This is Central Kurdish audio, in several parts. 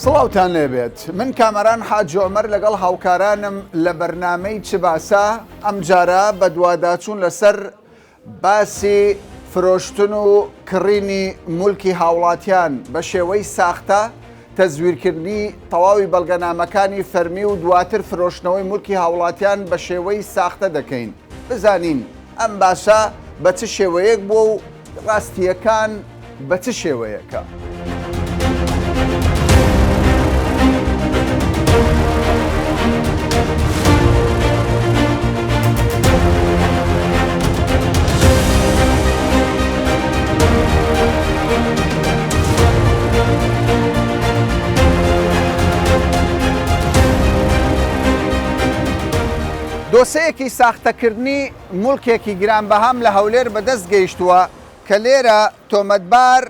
سڵاوتان لێبێت من کامەران حاج عومەر لەگەڵ هاوکارانم لە بەرنامەی چ باسە ئەم جارە بە دوواداچوون لەسەر باسی فرۆشتن و کڕینی مولکی هاوڵاتیان بە شێوەی ساختە تەزویرکردنی تەواوی بەڵگەنامەکانی فەرمی و دواتر فرۆشتنەوەی مولکی هاوڵاتیان بە شێوەی ساختە دەکەین. بزانین ئەم باشە بە چ شێوەیەک بووە و ڕاستیەکان بە چ شێوەیەکە. دۆسەیەکی ساختەکردنی مولکێکی گرانبەهام لە هەولێر بەدەست گەیشتووە کە لێرە تۆمەتبار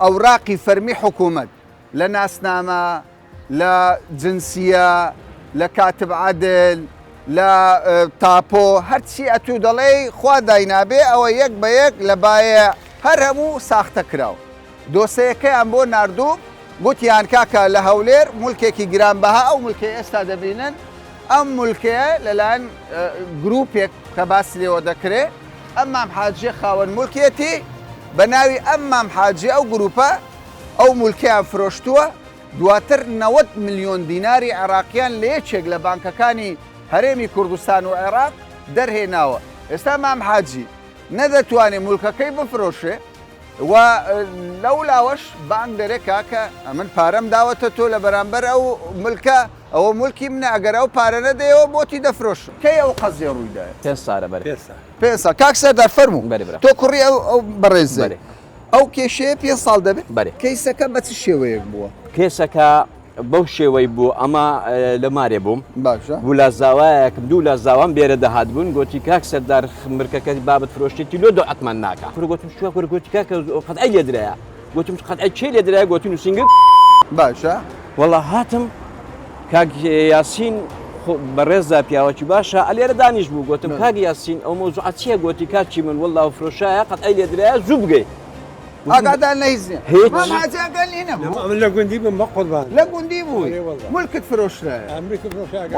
ئەوراقی فەرمی حکوومەت لە ناسنامە، لە جنسیە، لە کاتب عەدل، لە تاپۆ، هەرچی ئەتوو دەڵێ خوا داینابێ ئەوە یەک بە یەک لە بایە هەر هەموو ساختە کراوە. دۆسەیەکەیان بۆ ناردوو گوتیان کاکە لە هەولێر مولکێکی گرانبەها ئەو مولکەی ئێستا دەبینن ئەم مولکەیە لەلایەن گروپێک کە باسی لێوە دەکرێت ئەم مام حاجیە خاوەن مولکێتی بە ناوی ئەم مام حاجی ئەو گروپە ئەو مولکەیان فرۆشتووە دواتر 90 ملیۆن دیناری عێراقیان لە یەکێک لە بانکەکانی هەرێمی کوردستان و عێراق دەرهێناوە. ئێستا مام حاجی نەدەتوانێت مولکەکەی بفرۆشێ و لەو لاوەش بانک دەرێکا کە ئەمن پارەم داوەتە تۆ لە بەرامبەر ئەو ملکە ئەوە مولکی منە ئەگەر ئەو پارە نەدەیەوە بۆتی دەفرۆشم. کەی ئەو قەزیە ڕوویدایە؟ 5 ساڵە بەرێ. 5 ساڵ. کاک سەردار فەرموو تۆ کوڕی ئەو بەڕێزە ئەو کێشەیە 5 ساڵ دەبێت؟ بەرێ. کەیسەکە بە چ شێوەیەک بووە؟ کێسەکە بەو شێوەی بوو ئەمە لە مارێ بووم باشە بوو لە زاوایەکم دوو لە زاوام بێرە دەهات بوون گوتی کاک سەردار مرکەکەی بابەت فرۆشتێتی لۆ دۆ ئەتمان ناکە. کوڕ گوتم شووە کوڕ گوتی کاکە قەتعی لێدرایە. گوتم قەتعی چێ لێدرایە؟ گوتی نووسینگە. باشە. وەڵا هاتم کاک یاسین بەڕێزا پیاوەکی باشە ئەلێرە دانیش بوو گوتم کاک یاسین ئەو مۆزوعە چییە؟ گوتی کاچی من وەڵا فرۆشایە قەتعی لێدرایە زوو بگەی. ئاگادار نەهیزیە ماماجیاگەل هینە من لە گوندی بم بە قوربان لە گوندی بووی مولکت فرۆشرایە ئەمریکا فرۆشایە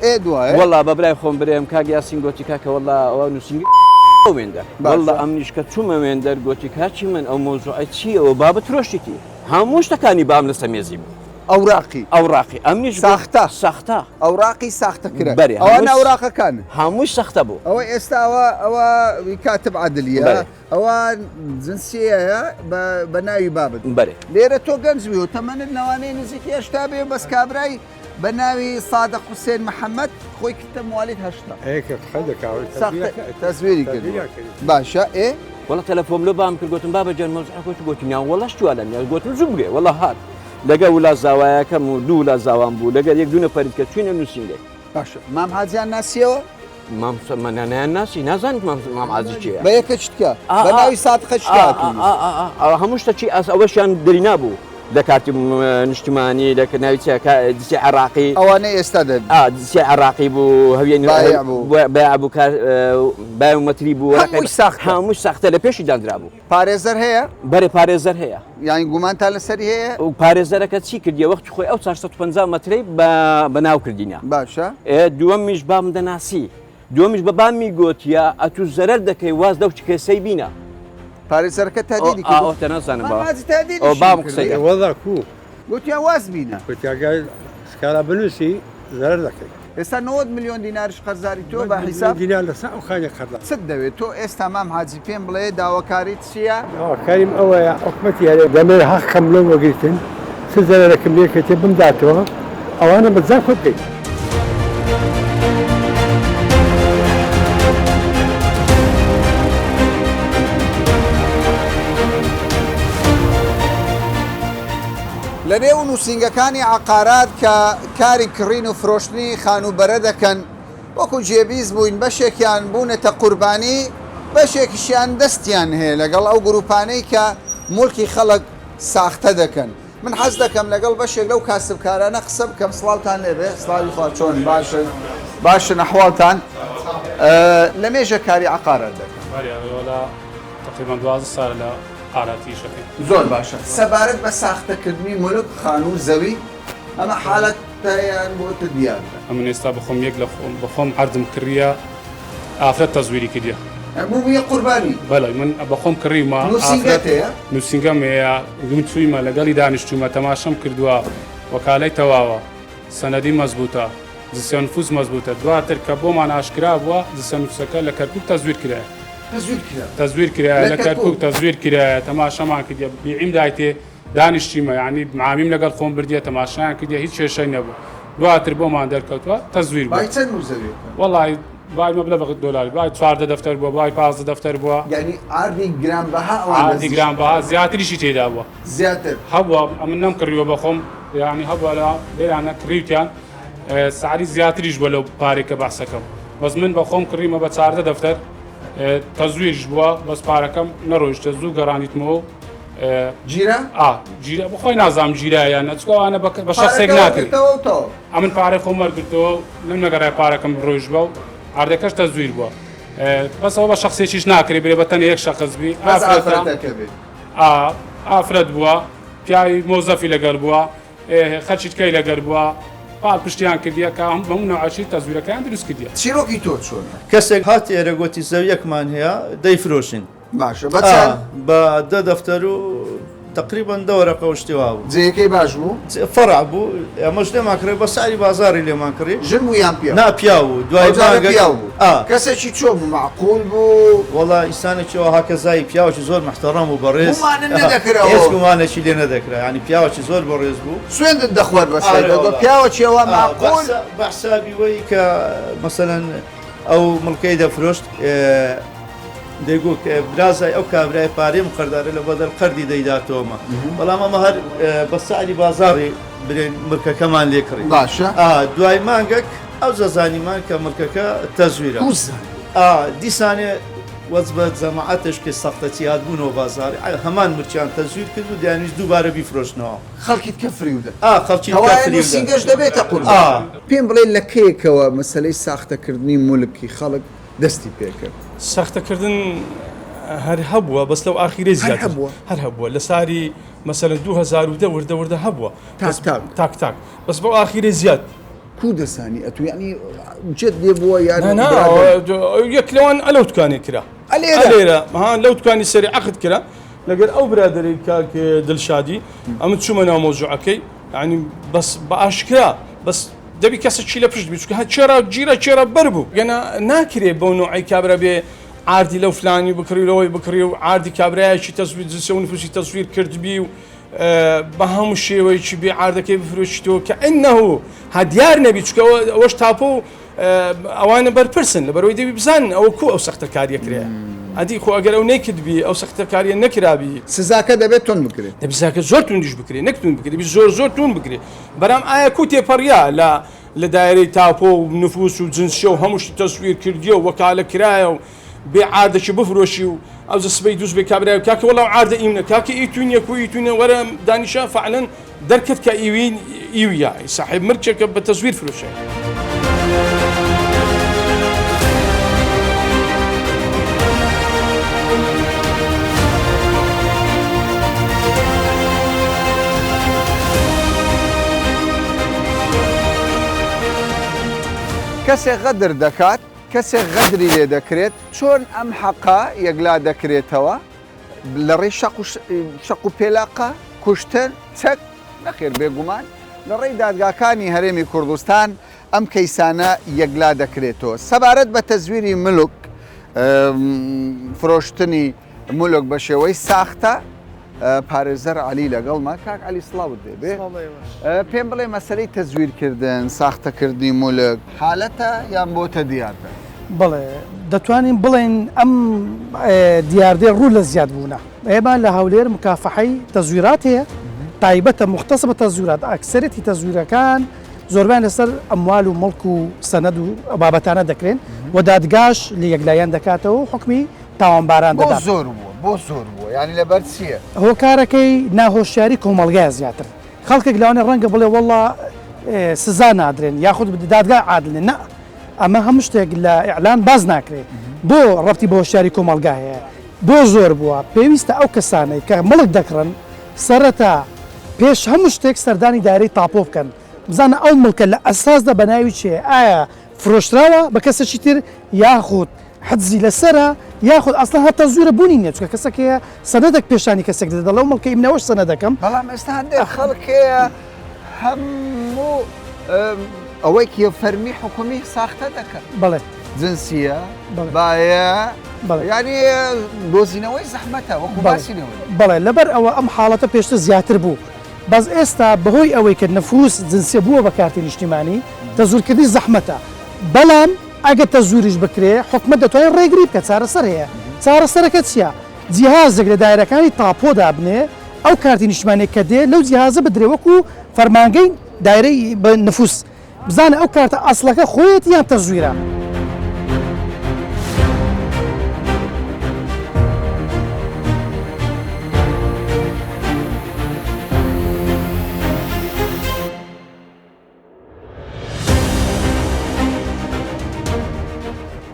ئێ دوایە وەڵا بە برای خۆم برێم کاک یاسین گوتی کاکە وەڵا ئەوە نووسینگە وێندەر وەڵا ئەم نیشکە چوومە وێندەر گوتی کاچی من ئەو مۆزوعە چییە ئەوە بابەت فرۆشتێتی هەموو شتەکانی بام لەسەر مێزی بوو. ئەوراقی ئەمنیش ساختە ساختە ئەوراقی ساختەکرا بەرێ ئەوانە ئەوراقەکان هەمووش سەختە بوو. ئەوە ئێستا ئەوە کاتب عەدلیە ئەوە جنسیەیە بە ناوی بابەت بەرێ لێرە تۆ گەنجبی و تەمەنت نەوانەی نزیکی هێشتا بێ بەس کابرای بە ناوی سادق حوسێن محەممەد خۆی کتە موالیت هەشتا تەزویری کرد باشە ئێ وەڵا تەلەفۆم لۆ بام کرد گوتم بابە جان مۆزوعەکە گوتی نیان وەڵا شتووە لە نیاز گوتم زوو بگێ وەڵا هات لەگە ولا زاوایەکەم و دوو لە زاوام بوو لەگەر یەک دوونە پەریت کە چوینە نووسینگە. باشە مام حاجیان ناسیەوە؟ مامانیان ناسی نازانیت مام حاجی چییە؟ بە یەکە چتکە بە ناوی سادقە چکات هەموو شتەچی ئەوەشیان دەری نابوو لە کاتی نیشتیمانی لە ناوی دیسی عێراقی ئەوانە ئێستا دیسی عێراقی بوو هەوێنی بایع بوو بایومەتری بوو هەمووش ساختە لە پێشی دانرا بوو. پارێزەر هەیە؟ بەرێ پارێزەر هەیە یانی گومانتان لەسەری هەیە؟ و پارێزەرەکە چی کردیە وەختی خۆی ئەو 450 مەترەی بە ناو کردینە. باشە دووەمیش بام دەناسی دووەمیش بە بامی گوتیە ئەتوو زەرەر دەکەی واز دەو کێسەی بینە. پارێزەرەکە تادیدی کرد نازانم بام قسەی وەڵا کو گوتیان واز بینە گوتیاگای سکارا بنووسی زەرەر دەکەی ئێستا 90 ملیۆن دیناریش قەرزاری تۆ بە حیساب دینار لەسەر ئەو خانە قەرزا چت دەوێت تۆ ئێستا مام حاجی پێم بڵێ داواکاریت چییە؟ داواکاریم ئەوەیە حکومەتی هەرێ دەمێ حەقم لەو وەگرتن چ زەرەرەکەم لێکەتێ بمداتەوە ئەوانە بەجا خۆ بکەیت. لە نێو نووسینگەکانی عقارات کە کاری کڕین و فرۆشتنی خانوبەرە دەکەن وەکو جێبیز بووین بەشێکیان بوونەتە قوربانی بەشێکیشیان دەستیان هەیە لەگەڵ ئەو گروپانەی کە مولکی خەڵک ساختە دەکەن. من حەز دەکەم لەگەڵ بەشێک لەو کاسبکارانە قسە بکەم. سڵاوتان لێبێ سڵاوی خوا چۆن باشن ئەحواڵتان لە مێژە کاری عقارات دەکەن تقریبا 12 سال لە ئاراتیشەکەی. زۆر باشە. سەبارەت بە ساختەکردنی مولک خان و زەوی ئەمە حاڵەتیان بۆتە دیارە. ئەمن ئێستا بخۆم یەک لە بەخۆم عەرضم کڕیە ئافرەت تەزویری کردیە. بووە قوربانی. بەڵێ من بەخۆم کڕیمە نووسنگەم هەیە گوم چوویمە لەگەڵی دانیشتومە تەماشەم کردووە وەکالەی تەواوە سەنەدی مەزبوطە زیسە نفوس مەزبوطە دواتر کە بۆمان ئاشکرا بووە زیسە نفوسەکە لە کەرکووک تەزویر کرایە. تەزویر کرایە لە کەرکووک تەزویر کرایە تەماشەمان کردیە بیعیم دایتێ دانیشتیمە یعنی معامیم لەگەڵ خۆم بردیە تەماشایان کردیە هیچ کێشەی نەبوو. دواتر بۆمان دەرکەوتووە تەزویر بوو. چەند زەوی؟ وەڵی بای مەبلە بە دۆلاری بای 14 دەفتەر بووە بای 15 دەفتەر بووە. یعنی ئاردی گرانبەها ئاردی گرانبەها زیاتریشی تێدا بووە. زیاتر هەبووە ئەمن نەم کڕیوە بەخۆم یعنی هەبووە لە لێرانە کڕیوتیان سعری زیاتریش بووە لەو پارێکە بەحسەکەم. بەس من بەخۆم کڕیمە بە 14 دەفتەر تەزویرش بووە بەس پارەکەم نەڕۆیشتە زوو گەڕانیتمەوە. جیرە؟ جیرە بخۆی نازام جیرایان نەچکەوانە بە شخصێک ناکرد. ئەمن پارەی خۆم وەرگرتەوە لەم نەگەڕای پارەکەم ڕۆیش بوو ئاردەکەش تەزویر بووە. بەسەوە بە شخصێکیش ناکرێ برێ بە تەنە یەک شەخص بی ئافرەت بووە پیاوی مۆزەفی لەگەر بووە خەرچی تکەی لەگەر بووە پاڵ پشتیان کردیە کە هەموو نەوعەچی تەزویرەکەیان دروست کردیە. چیرۆکی تۆ چۆن؟ کەسێک هات ئێرە گوتی زەویەکمان هەیە دەیفرۆشین باشە بە 10 دەفتەر و تقریبا دەوەرە قەوشتیوا بوو. جێیەکەی باش بوو؟ فەرع بوو ئەمەش لێمان کرێ بە ساری بازاری لێمان کڕی ژن و یان پیا؟ نا پیا بوو دوای بوو. کەسێکی چۆن بوو معقول بوو؟ وەڵا ئیسانێکی هاکەزایی پیاوەکی زۆر محتەڕەم و بەڕێز هیچ گومانێکی لێ نەدەکرا ینی پیاوەکی زۆر بەڕێز بوو سوێندت دەخوارد بە پیاوەکیەوە معقول بەحسابی وەی کە مەسەلەن ئەو مڵکەی دەفرۆشت دەیگوت برازای ئەو کابرای پارێم قەردارە لە بەدەر قەردی دەیداتەوەمە بەڵام ئەمە هەر بە سعری بازاڕی برێن مرکەکەمان لێ کڕی باشە دوای مانگەک ئەو زەزانیمان کە مرکەکە تەزویرە دیسانێ وەز بە جەماعەتش کە سەختەتی هاتبوونەوە بازاری هەمان مرچیان تەزویر کرد و دەیانویست دووبارە بیفرۆشنەوە خەڵکیت کە فریودە خەڵکی سینگەش دەبێتە قورب پێم بڵێ لە کەیەکەوە مەسەلەی ساختەکردنی مولکی خەڵک دەستی پێکرد ساختەکردن هەر هەبووە بەس لەو ئاخیرەی زیاد هەر هەبووە لە ساری مەسەلەن 2010 وردە هەبووە تاک بەس بەو ئاخیرەی زیاد کو دەسانی ئەتو ینی جێت لێ بووە یان یەک لەوان ئەلەوتکانی کرا لێرە لەو توانی سەری عقد کرا لەگەر ئەو برادری کاک دڵشادی ئەمە چوومە ناو مۆزوعەکەی ینی بەس بە ئاشکرا بەس دەبی کەسێکی لە پشت بیچکە چێرا جیرە چێرە بەر بوو گەنا ناکرێ بۆ نوعی کابرا بێ ئاردی لەو فلانی بکڕیلەوەی بکڕی و ئاردی کابراایکی تەزویر جسە و نفوسی تەزویر کردبی و بە هەموو شێوەیەکی بێ ئاردەکەی بفرۆشتەوە کە ئەنەهوو هەدیار نەبی چکەوە ئەوەش تاپۆ و ئەوانە بەرپرسن لە بەرەوەی دەبی بزانن ئەوە کو ئەو سەختەکاریە کرێ ئەدی خۆ ئەگەر ئەو نەکردبی ئەو سەختەکاریە نەکرابی سزاکە دەبێت تۆن بکرێت دەبیزاکە زۆر توندیش بکرێ نەکتون بکرێ زۆر تون بکرێ بەرام ئایا کو تێپەڕیا لە دایرەی تاپۆ و نفوس و جنسیە و هەمووشی تەسویر کردیە و وەکالە کرایە و بێ عادەکی بفرۆشی و ئەو سبەی دووس بێ کابرای و کاکە وەڵاو عادە ئیمنە کاکە ئیتونیە کو ئیتونە وەرە دانیشە فعلەن دەرکەت کە ئیویە صاحب مرچێکە بە تەزویر فرۆشە کەسێک غەدر دەکات کەسێک غەدری لێ دەکرێت چۆن ئەم حەقا یەکلا دەکرێتەوە لە ڕێی شەق و پێلاقە کوشتن چەک نەخێر بێگومان لە ڕێی دادگاکانی هەرێمی کوردستان ئەم کەیسانە یەکلا دەکرێتەوە سەبارەت بە تەزویری ملک فرۆشتنی مولک بە شێوەی ساختە پارێزەر عەلی لەگەڵما کاک عەلی سڵاوت دێبێ پێم بڵێ مەسەلەی تەزویرکردن ساختەکردنی مولک حالەتە یان بۆتە دیارە بڵێ دەتوانین بڵێن ئەم دیاردێ ڕوو لە زیاد بوونە ئێمە لە هەولێر مکافحەی تەزویرات هەیە تایبەتە مختص بە تەزویرات ئەکسەرەتی تەزویرەکان زۆربیان لەسەر ئەموال و مڵک و سەنەد و بابەتانە دەکرێن و دادگاش لە یەکلایەن دەکاتەوە حکمی تاوانباران دەدات زۆر بووە ینی لەبەر چییە؟ ئەوە کارەکەی ناهۆشیاری کۆمەڵگای زیاتر خەڵکێک لەوانێ ڕەنگە بڵێ وەڵڵا سزا نادرێن یاخود دادگا عادلێن نە ئەمە هەموو شتێک لە ئیعلان باز ناکرێت بۆ ڕەبتی بە هۆشیاری کۆمەڵگا هەیە بۆ زۆر بووە پێویستە ئەو کەسانەی کە مڵک دەکڕن سەرەتا پێش هەموو شتێک سەردانی دایرەی تاپۆ بکەن بزانە ئەو مڵکە لە ئەساسدا بەناوی چێ ئایا فرۆشراوە بە کەسێکی تر یاخود حەجزی لەسرە یاخود ئەسڵا هەتا زوورە بوونی نیە چکە کەسێکەیە سەنەدەک پێشانی کەسێک دەڵێ ئەو مڵکەی منەوەش سەنەدەکەم بەڵام ئێستا هەندێک خەڵکەیە هەموو ئەوەی کە فەرمی حکومی ساختە دەکەن بەڵێ جنسیە بەڵێ. باە بەڵێ. ینی دۆزینەوەی زەحمەتە وەکو باسینەوە بەڵێ لەبەر ئەوە ئەم حاڵەتە پێشتر زیاتر بوو بەس ئێستا بەهۆی ئەوەی کە نەفوس جنسیە بووە بە کارتی نیشتیمانی تەزورکردنی زەحمەتە بەڵام ئەگە تەزوریش بکرێ حکومەت دەتوانێت ڕێگری بکە چارەسەر هەیە چارەسەرەکە چییە؟ جیهازێک لە دایرەکانی تاپۆدا بنێ ئەو کارتی نیشتیمانێک کە دێ لەو جیهازە بدرێ وەکو فەرمانگەی دایرەی بە نفوس بزانە ئەو کارتە ئەسڵەکە خۆیەت یان تەزویرە.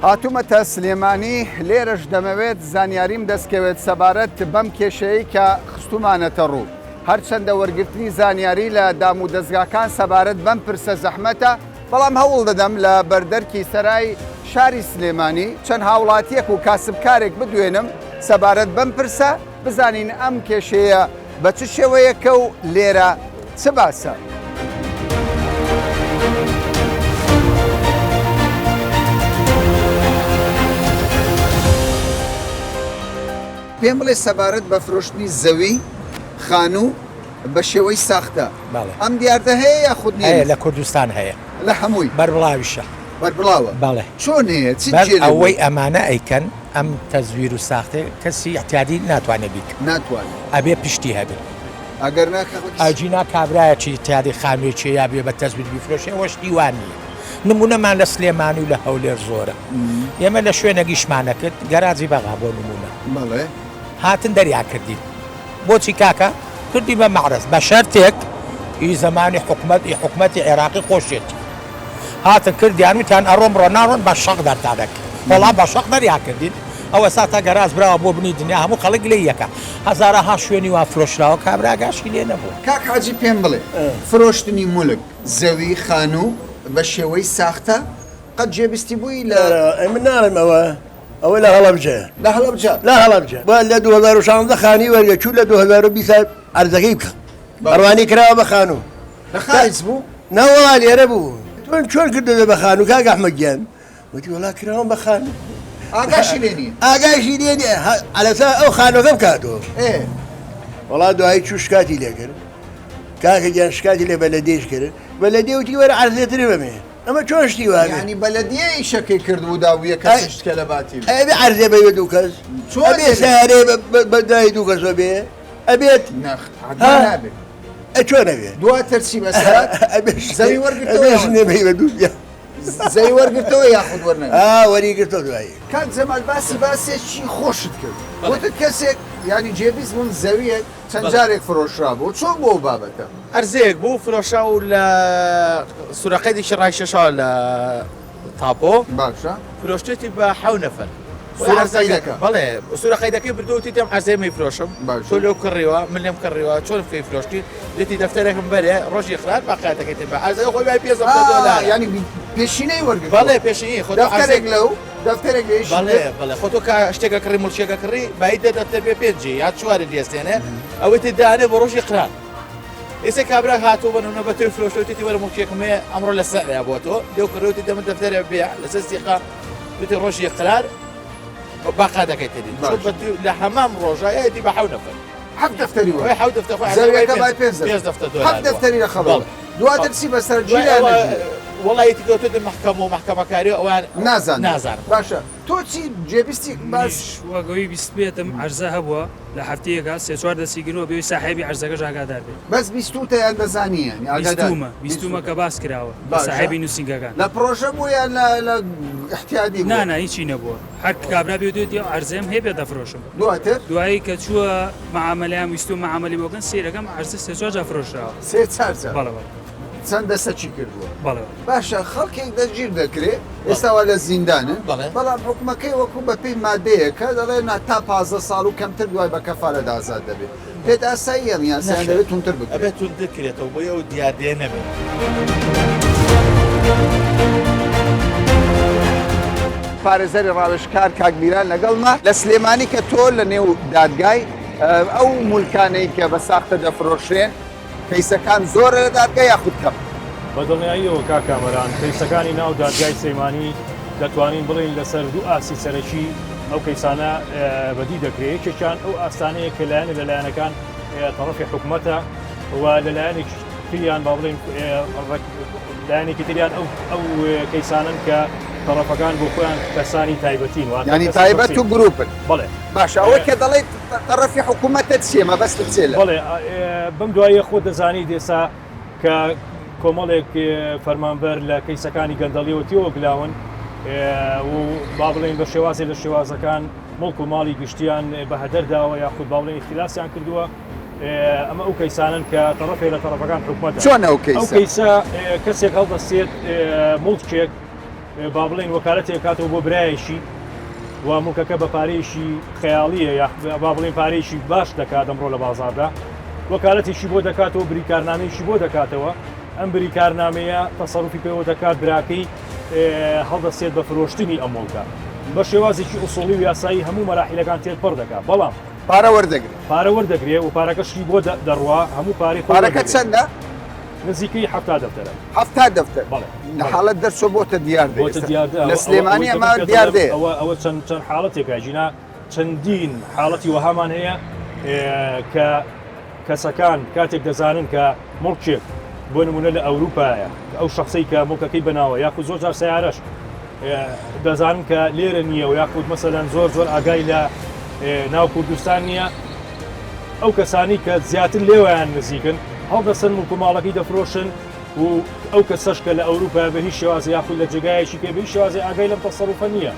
هاتوومەتە سلێمانی لێرەش دەمەوێت زانیاریم دەستکەوێت سەبارەت بەم کێشەیە کە خستومانەتە ڕوو هەرچەندە وەرگرتنی زانیاری لە دام و دەستگاکان سەبارەت بەم پرسە زەحمەتە بەڵام هەوڵ دەدەم لە بەردەرکی سەرای شاری سلێمانی چەند هاوڵاتیەک و کاسبکارێک بدوێنم سەبارەت بەم پرسە بزانین ئەم کێشەیە بە چ شێوەیەکە و لێرە چ باسە. پێم بڵێ سەبارەت بە فرۆشتنی زەوی خانوو بە شێوەی ساختە ئەم دیاردە هەیە یاخود نییە لە کوردستان هەیە لە هەمووی بەربڵاویشە بەربڵاوە بەڵێ چۆن هەیە ئەوەی ئەمانە ئەیکەن ئەم تەزویر و ساختێ کەسی احتیادی ناتوانێت بیت ناتوانێت ئەبێ پشتی هەبێت ئەگەر ئاجینا کابراایەکی احتیادی خانوێکی یا بێ بە تەزویر بیفرۆشێ ئەوەش دیوان نیە نمونەمان لە سلێمانی و لە هەولێر زۆرە ئێمە لە شوێنە کرد گەراجی بەغا بۆ نمونە بەڵێ هاتن دەریا کردین بۆچی کاکە کردی بە مەعرز بە شەرتێک ئی زمانی حکومەتی عێراقی خۆشێتی هاتن کردیان وتیان ئەڕۆم ڕۆ ناڕۆن بە شەق دەردادەک وەڵام بە شەق دەریا کردین ئەوە سا تا گەراز براوە بۆ بنی دنیا هەموو خەڵک لێ یەکە هەزارەها شوێنی وا فرۆشراوە کابراگاشی لێ نەبوو کاک حاجی پێم بڵێ فرۆشتنی مولک زەوی خانوو بە شێوەی ساختە قەت جێبستی بووی لە من ناڵێمەوە ئەوە لە هەڵەبجە لە هەڵەبجە لە 2016 خانی وەرگەچوو لە 2020 ئەرزەکەی بکە ئەڕوانی کراوە بە خانوو لە خارج بوو نەوەڵا لێرە بوو چۆن کردو بە خانوو کاک ئەحمەدگیان وتی وەڵا کراوە بە خانوو ئاگاشی لێ نیە ئاگاشی لێ نیە ئەلەسا ئەو خانوەکە بکاتەوە وەڵا دوایی چوو شکاتی لێ کرد کاکە گیان شکاتی لێ بەلەدێش کرد بەلەدێ وتی وەرە عەرزێتری بەمێ ئەمە چۆن شتی وانە ینی بەلەدیە ئیشەکەی کردبوو داویە کەس شتکە لە باتی ئەبێ عەرزێ بەوێ دوو کەس ئەبێ سارێ بەدای دوو کەسەوە بێ ئەبێت نابێت چۆن ئەبێ دواتر چی بەسەر زەوی وەرگرتەوە زەوی وەرگرتەوە یاخود وەرنە وەریگرتەوە دوایی کات جەمال باسێکی خۆشت کرد وتت کەسێک ینی جێبیست بوون زەویەک چەند جارێک فرۆشرا بوو چۆن بۆ بابەتە ئەرزەیەک بوو فرۆشا و لە سوورەقەیەکی ڕای شەشاوە لە تاپۆ باشە فرۆشتێتی بە 7 نەفەر بەڵێ سوورەقەیدەکەی بردووتی تێم ئەرزەی فرۆشم تۆ لەو کڕیوە من لێم کڕیوە چۆن فێ فرۆشتی دێتی دەفتەرێکم بەرێ ڕۆژی خرات باقاتەکەی بە ئەرزەکە خۆی بای $500 ینی پێشینەی وەرگرت بەڵێ پێشینی خۆ دەفتەرێک لەو دەفتەرێک بەڵێ خۆ تۆ شتێکە کڕی مڵچێکە کڕی بایدە دەفتەر بێ 5 یا 4 دێستێنێ ئەوەی دانێ بە ڕۆژی خرات ئێستا کابرا هاتوو بەنەوە بە توی فرۆشتێتی وەرە مڵچێکمێ ئەمڕۆ لە سەریا بۆ تۆ دێو کڕێوتی دەمە دەفتەرێ بێ لەسەر سیقا وتی ڕۆژی قرار باقا دەکەیتری لە هەمام ڕۆژایەتی بە 7 نەفەر حەق دەفتەری وە حەوت دەفتەر زەویەکە بای $5 حەق دەفتەری لە خەڵک دواتر چی بەسەر جیران وڵایەتی کەوتوتە محکەم و محکەمەکاری ئەوان نازان باشە تۆ چی جێبیستی باش وەگەوی بیست بێتم عەرزە هەبووە لە هەفتەیەکە 3-4 دەسیگرەوە بێ ساحێبی عەرزەکەش ئاگادار بێت بەس بیستوتە یان دەزانیە بیستومە کە باس کراوە بە ساحێبی نووسنگەکان لە پرۆژە بوو یان لە احتیادی نانا هیچی نەبووە هەر کابرا بێت عەرزەم هەیە بێ دەفرۆشم دواتر دوایی کە چووە معاملەیان ویستو معاملی بۆکەن سێرەکەم عەرزە 3-4 جا فرۆشراوە 3-4 بەڵێ چەند دەسەچی کردووە بەڵێ باشە خەڵکێک دەستگیر دەکرێت ئێستاوا لە زیندانن بەڵام حکومەکەی وەکو بەپێی مادەیەکە دەڵێ تا 15 ساڵ و کەمتر دوای بە کەفارە ئازاد دەبێت پێت ئاساییە یانسیان دەبێت تونتر بکرێت ئەبێت تون دەکرێتەوە بۆ ئەو دیاردێ نەبێت. پارێزەری ڕاوێژکار کاکبیران لەگەڵما لە سلێمانی کە تۆ لە نێو دادگای ئەو مولکانەی کە بە ساختە دەفرۆشرێن پەیسەکان زۆرە لە دادگای یاخود کەم بەدڵنیاییەوە کاکامەران پەیسەکانی ناو دادگای سلێمانی دەتوانین بڵین لەسەر دوو ئاسی سەرەکی ئەو کەیسانە بەدی دەکرێت یەکێکیان ئەو ئاستانەیە کە لایەنە لەلایەنەکان تەڕەفی حکوومەتە و لەلایەنێک تریان با بڵین لایەنێکی تریان ئەو کەیسانن کە تەڕەفەکان بۆ خۆیان کەسانی تایبەتین ینی تایبەت و گروپن بڵێ باشە ئەوەی کە دەڵێت تەڕەفی حکوومەتت چێمە بەستت چێلە بڵێ بم دوایە خۆ دەزانی دێسا کە کۆمەڵێک فەرمانبەر لە کەیسەکانی گەندەڵیەوە تیەوە گلاون و با بڵێن بە شێوازێ لە شێوازەکان مڵک و ماڵی گشتیان بە هەدەرداوە یاخود با بڵێن اختلاسیان کردووە ئەمە ئەو کەیسانن کە تەڕەفێ لە تەڕەفەکان حکومەتە چۆن ئەو کەیسە کەسێک هەڵدەستێت مڵکێک با بڵێن وەکالەتێک کاتەوە بۆ برایەشی و مڵکەکە بە پارەیەشی خەیاڵیە یا با بڵێن پارەیەشی باش دەکات ئەمڕۆ لە بازاردا وەکالەتێکی بۆ دەکاتەوە بریکارنامەیەشی بۆ دەکاتەوە ئەم بریکارنامەیە تەسەڕوفی پێوە دەکات براکەی هەڵدەستێت بە فرۆشتنی ئەم مڵکە بە شێوازێکی ئوسوڵی و یاسایی هەموو مەراحیلەکان تێت پڕ دەکات بەڵام پارە وەردەگرێت و پارەکەشی بۆ دەڕوا هەموو پارەکە چەندە؟ نزیکەی 70 دەفتەرە 70 دەفتەر لە حاڵەت دەرچۆ بۆتە دیاردێ لە سلێمانی ئەمە دیاردێ ئەوە چەند حاڵەتێکە ژینا چەندین حاڵەتی وەهامان هەیە کە کەسەکان کاتێک دەزانن کە مڵکێک بۆ نمونە لە ئەوروپایە ئەو شخصی کە مڵکەکەی بناوە یاخود زۆر جار سیارەش دەزانن کە لێرە نییە و یاخود مەسەلەن زۆر ئاگای لە ناو کوردستان نییە ئەو کەسانی کە زیاتر لێوەیان نزیکن هەڵدەسن مڵک و ماڵەکەی دەفرۆشن و ئەو کەسەش کە لە ئەوروپا بە هیچ شێوازە یاخود لە جێگایەکی کە بە هیچ شێوازێ ئاگای لەم تەسەڕوفە نییە.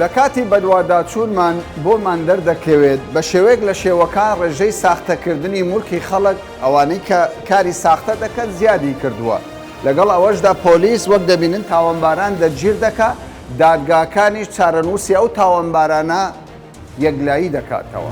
لە کاتی بەدواداچوونمان بۆمان دەردەکەوێت بە شێوەیەک لە شێوەکان ڕێژەی ساختەکردنی مولکی خەڵک ئەوانەی کە کاری ساختە دەکەن زیادی کردووە لەگەڵ ئەوەشدا پۆلیس وەک دەبینن تاوانباران دەرگیر دەکات دادگاکانیش چارەنووسی ئەو تاوانبارانە یەکلایی دەکاتەوە.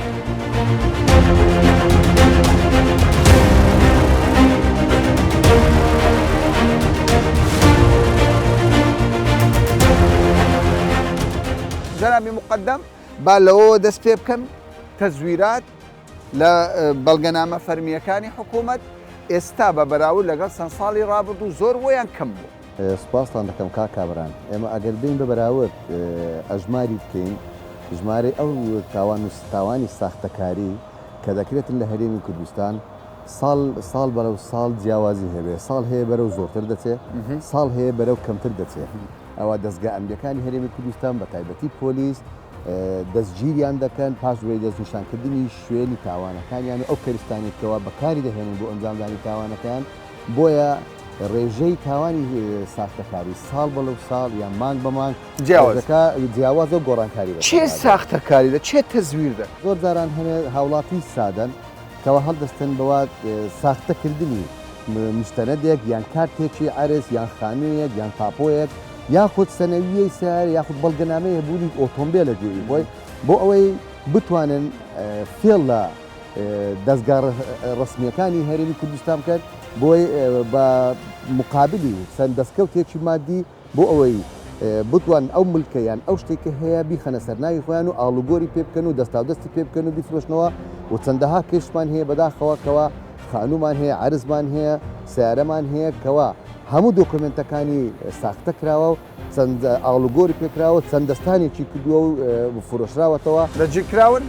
جەنابی مقدم با لەوە دەست پێ بکەم تەزویرات لە بەڵگەنامە فەرمیەکانی حکوومەت ئێستا بە بەراورد لەگەڵ چەند ساڵی ڕابردوو زۆر وەیان کەم بوو. سوپاسان دەکەم کاکابران ئێمە ئەگەر بین بە بەراورد ئەژماری بکەین ژمارە ئەو تاوانی ساختەکاری کە دەکرێتن لە هەرێمی کوردستان ساڵ بەرەو ساڵ جیاوازی هەبێ ساڵ هەیە بەرەو زۆرتر دەچێت ساڵ هەیە بەرەو کەمتر دەچێت ئەوە دەستگا ئەمریکانی هەرێمی کوردستان بە تایبەتی پۆلیس دەستگیریان دەکەن پاش وێ دەستنیشانکردنی شوێنی تاوانەکانیان ئەو کەریستانێکەوە بەکاری دەهێنن بۆ ئەنجامدانی تاوانەکان بۆیە ڕێژەی تاوانی ساختەکاری ساڵ بەڵەو ساڵ یان مانگ بە مانگ جیاواز و گۆڕانکاری چێ ساختەکاری دە چێ تەزویر دە زۆر جاران هەنێ هاوڵاتی سادەن کەەوە هەڵدەستن بەوە ساختەکردنی مستەنەدێک یان کارتێکی عرس یان خانوویەک یان تاپۆیەک یاخود سەنەویەی سیار یاخود بەڵگەنامەیە بوونی ئۆتۆمبیلە گوێی بۆ ئەوەی بتوانن فێڵ لە دەستگا ڕسمیەکانی هەرێمی کوردستان بکات بۆی بە مقابلی چەند دەستکەوتێکی مادی بۆ ئەوەی بتوان ئەو ملکەیان ئەو شتێکی هەیە بیخەنە سەرناوی خۆیان و ئاڵوگۆری پێ بکەن و دەستاودەستی پێ بکەن و بیفرۆشنەوە و چەندەها کەشمان هەیە بەداخەوە کەوە خانومان هەیە عرزمان هەیە سیارەمان هەیە کەوە هەموو دۆکمنتەکانی ساختە کراوە و چەند ئاڵوگۆری پێکراوە چەند دەستانێکی کردووە و فرۆشراوەتەوە دەجیکراون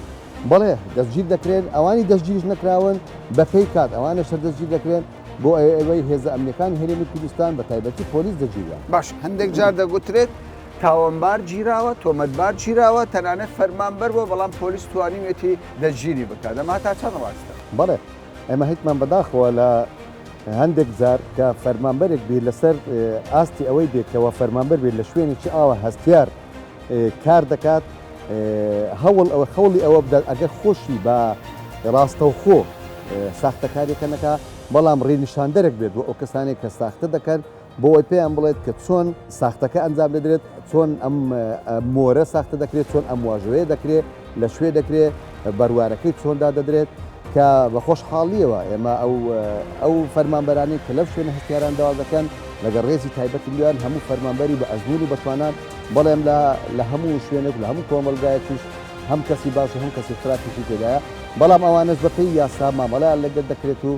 بەڵێ دەستگیر دەکرێن ئەوانی دەستگیریش نەکراون بەپێی کات ئەوانە شەر دەستگیر دەکرێن بۆ ئەوەی هێزە ئەمریکانی هەرێمی کوردستان بە تایبەتی پۆلیس دەگیرە باش هەندێک جار دەگوترێت تاوانبار گیراوە تۆمەتبار گیراوە تەنانەت فەرمانبەر بۆ بەڵام پۆلیس توانیوێتی دەستگیری بکات ئەمە تا چەند ڕاستە بەڵێ ئێمە هیچمان بەداخەوە لە هەندێک جار کە فەرمانبەرێک بێت لەسەر ئاستی ئەوەی بێتەوە فەرمانبەر بێت لە شوێنێکی ئاوە هەستیار کار دەکات هەوڵ ئەوە خەوڵی ئەوە بدات ئەگەر خۆشی بە ڕاستەوخۆ ساختەکاریەکە نەکا بەڵام ڕێنیشاندەرێک بێت بۆ ئەو کەسانێک کە ساختە دەکەن بۆ ئەوی پێیان بڵێت کە چۆن ساختەکە ئەنجام دەدرێت چۆن ئەم مۆرە ساختە دەکرێت چۆن ئەم واژوەیە دەکرێت لە شوێ دەکرێت بەروارەکەی چۆندا دەدرێت کە بە خۆشحاڵیەوە ئێمە ئەو فەرمانبەرانی کە لەو شوێنە هەستیاران داوا دەکەن لەگەڵ ڕێزی تایبەتی لیان هەموو فەرمانبەری بە ئەزمون و بەتوانان بەڵێم لە هەموو شوێنێک لە هەموو کۆمەلگایەکیش هەم کەسی باش و هەم کەسی خراپێکی تێدایە بەڵام ئەوانش بەپێی یاسا مامەڵیان لەگەر دەکرێت و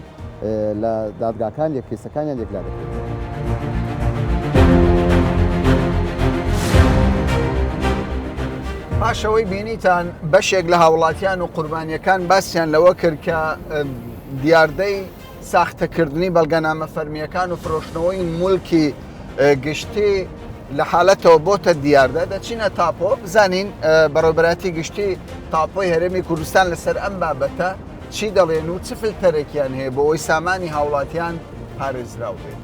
لە دادگاکان یەک کێسەکانیان یەکلا دەکرێت. پاشەوەی بینیتان بەشێک لە هاوڵاتیان و قوربانیەکان باسییان لەوە کرد کە دیاردەی ساختەکردنی بەڵگەنامە فەرمیەکان و فرۆشتنەوەی مولکی گشتی لە حالەتەوە بۆتە دیاردە دەچینە تاپۆ بزانین بەڕێوەبەراتی گشتی تاپۆی هەرێمی کوردستان لەسەر ئەم بابەتە چی دەڵێن و چ فیلتەرێکیان هەیە بۆ ئەوی سامانی هاوڵاتیان پارێزراو بێت.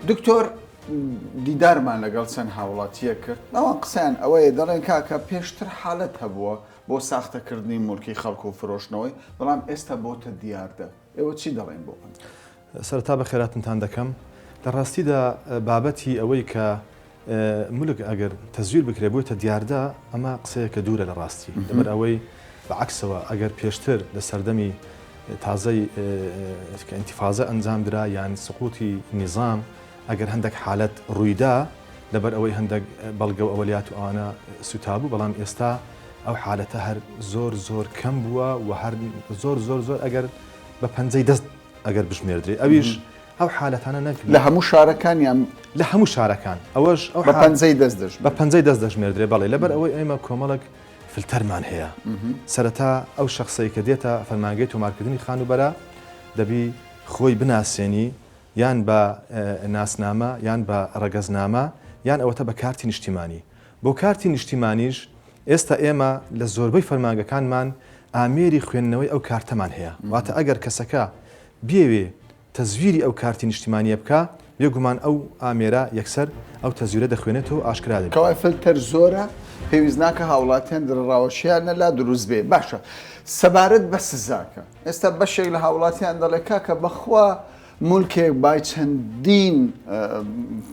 دکتۆر دیدارمان لەگەڵ چەند هاوڵاتیە کرد ئەوان قسەیان ئەوەیە دەڵێن کاکە پێشتر حالەت هەبووە بۆ ساختەکردنی مولکی خەڵک و فرۆشتنەوەی بەڵام ئێستا بۆتە دیاردە ئێوە چی دەڵێن بۆ سەرتا بە خێراتتان دەکەم لە ڕاستیدا بابەتی ئەوەی کە مولک ئەگەر تەزویر بکرێ بۆتە دیاردە ئەمە قسەیەکە دوورە لە ڕاستی لەبەر ئەوەی بەعکسەوە ئەگەر پێشتر لە سەردەمی تازەی ئینتیفازە ئەنجامدرا یان سقوتی نیزام ئەگەر هەندێک حالەت ڕوویدا لەبەر ئەوەی هەندێک بەڵگە و ئەوەلیات و ئەوانە سوتابوو بەڵام ئێستا ئەو حالەتە هەر زۆر کەم بووە و هەر زۆر ئەگەر بە پەنجەی دەست ئەگەر بژمێردرێ ئەویش ئەو حالەتانە نەکرد لە هەموو شارەکان یان لە هەموو شارەکان ئەوەش بە پەنجەی دەست بە پەنجەی دەست دەژمێردرێ بەڵێ لەبەر ئەوەی ئێمە کۆمەڵک فلتەرمان هەیە سەرەتا ئەو شخصەی کە دێتە فەرمانگەی تۆمارکردنی خانوبەرە دەبی خۆی بناسێنی یان بە ناسنامە یان بە ڕەگەزنامە یان ئەوەتە بە کارتی نیشتیمانی بۆ کارتی نیشتیمانیش ئێستا ئێمە لە زۆربەی فەرمانگەکانمان ئامێری خوێندنەوەی ئەو کارتەمان هەیە واتە ئەگەر کەسەکە بێوێ تەزویری ئەو کارتی نیشتیمانیە بکە بێگومان ئەو ئامێرە یەکسەر ئەو تەزویرە دەخوێنێتەوە ئاشکرا دەبێت کەوای فلتەر زۆرە پێویست ناکە هاوڵاتیان درڕاوەشیانە لا دروست بێ باشە سەبارەت بە سزاکە ئێستا بەشێک لە هاوڵاتیان دەڵێ کاکە بەخوا مولکێک بای چەندین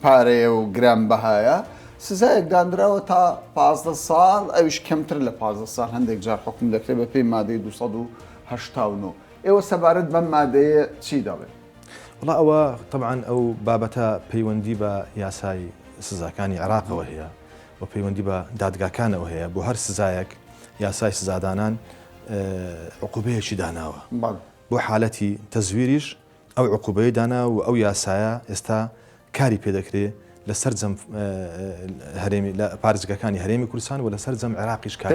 پارەیە و گران بەهایە سزایەک دانراوە تا 15 ساڵ ئەویش کەمتر لە 15 ساڵ هەندێک جار حکم دەکرێت بە پێی مادەی 289 ئێوە سەبارەت بەم مادەیە چی دەڵێت؟ وڵا ئەوە طبعاً ئەو بابەتە پەیوەندی بە یاسای سزاکانی عێراقەوە هەیە و پەیوەندی بە دادگاکانەوە هەیە بۆ هەر سزایەک یاسای سزادانان عقوبەیەکی داناوە بۆ حالەتی تەزویریش ئەو عقوبەیە دانا و ئەو یاسایە ئێستا کاری پێدەکرێت لە سەرجەم هەرێمی لە پارێزگاکانی هەرێمی کوردستان و لە سەرجەم عێراقیش کاری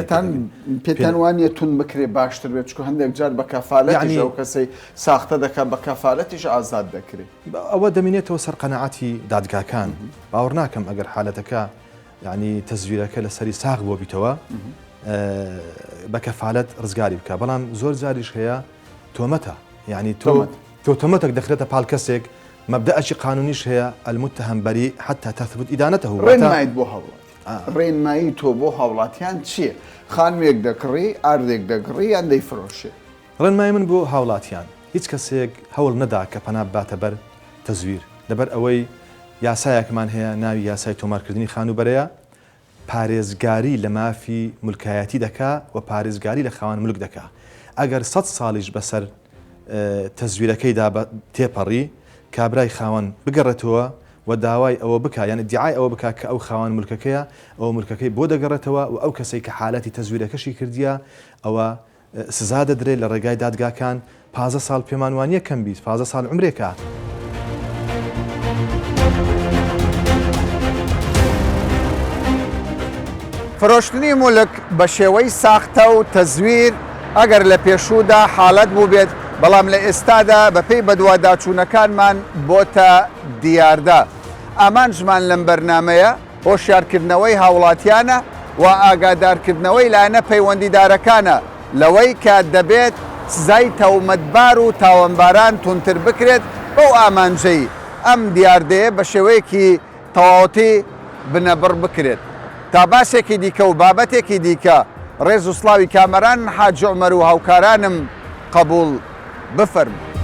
پێتان وانە تون بکرێ باشتر بێت چکە هەندێک جار بە کەفالەتی ئەو کەسەی ساختە دەکات بە کەفالەتیش ئازاد دەکرێت ئەوە دەمێنێتەوە سەر قەنەعەتی دادگاکان باوەڕ ناکەم ئەگەر حالەتەکە یعنی تەزویرەکە لە سەری ساغ بۆ بیتەوە بە کەفالەت ڕزگاری بکە بەڵام زۆر جاریش هەیە تۆمەتە یعنی تۆ تۆمەتێک دەخرێتە پاڵ کەسێک مەبدەئەکی قانونیش هەیە المتهم بەری حتا تثبت ئیدانەتەه ڕێنمایت بۆ هەوڵات ڕێنمایی تۆ بۆ هاوڵاتیان چییە؟ خانوێک دەکڕی ئاردێک دەگڕی یان دەیفرۆشێ ڕێنمایی من بۆ هاوڵاتیان هیچ کەسێک هەوڵ نەدا کە پەنا باتە بەر تەزویر لەبەر ئەوەی یاسایەکمان هەیە ناوی یاسای تۆمارکردنی خانوبەرەیە پارێزگاری لە مافی مولکایەتی دەکا و پارێزگاری لە خاوەن مولک دەکا ئەگەر 100 ساڵیش بەسەر تەزویرەکەیدا تێپەڕی کابرای خاوەن بگەڕێتەوە و داوای ئەوە بکە یان دیعای ئەوە بکە کە ئەو خاوەن مولکەکەیە ئەوە مولکەکەی بۆ دەگەڕێتەوە و ئەو کەسەی کە حالەتی تەزویرەکەشی کردیە ئەوە سزا دەدرێت لە ڕێگای دادگاکان 15 ساڵ پێمان وانیە کەم بیت 15 ساڵ عمرێکە. فرۆشتنی مولک بە شێوەی ساختە و تەزویر ئەگەر لە پێشوودا حالەت بوو بێت بەڵام لە ئێستادا بەپێی بەدواداچوونەکانمان بۆتە دیاردە ئامانجمان لەم بەرنامەیە هۆشیارکردنەوەی هاوڵاتیانە و ئاگادارکردنەوەی لایەنە پەیوەندیدارەکانە لەوەی کە دەبێت سزای تەومەتبار و تاوەمباران تونتر بکرێت بەو ئامانجەی ئەم دیاردەیە بە شێوەیەکی تەواوەتی بنەبڕ بکرێت تا باسێکی دیکە و بابەتێکی دیکە ڕێز و سڵاوی کامەران حاج عومەر و هاوکارانم قبول بفەرموو.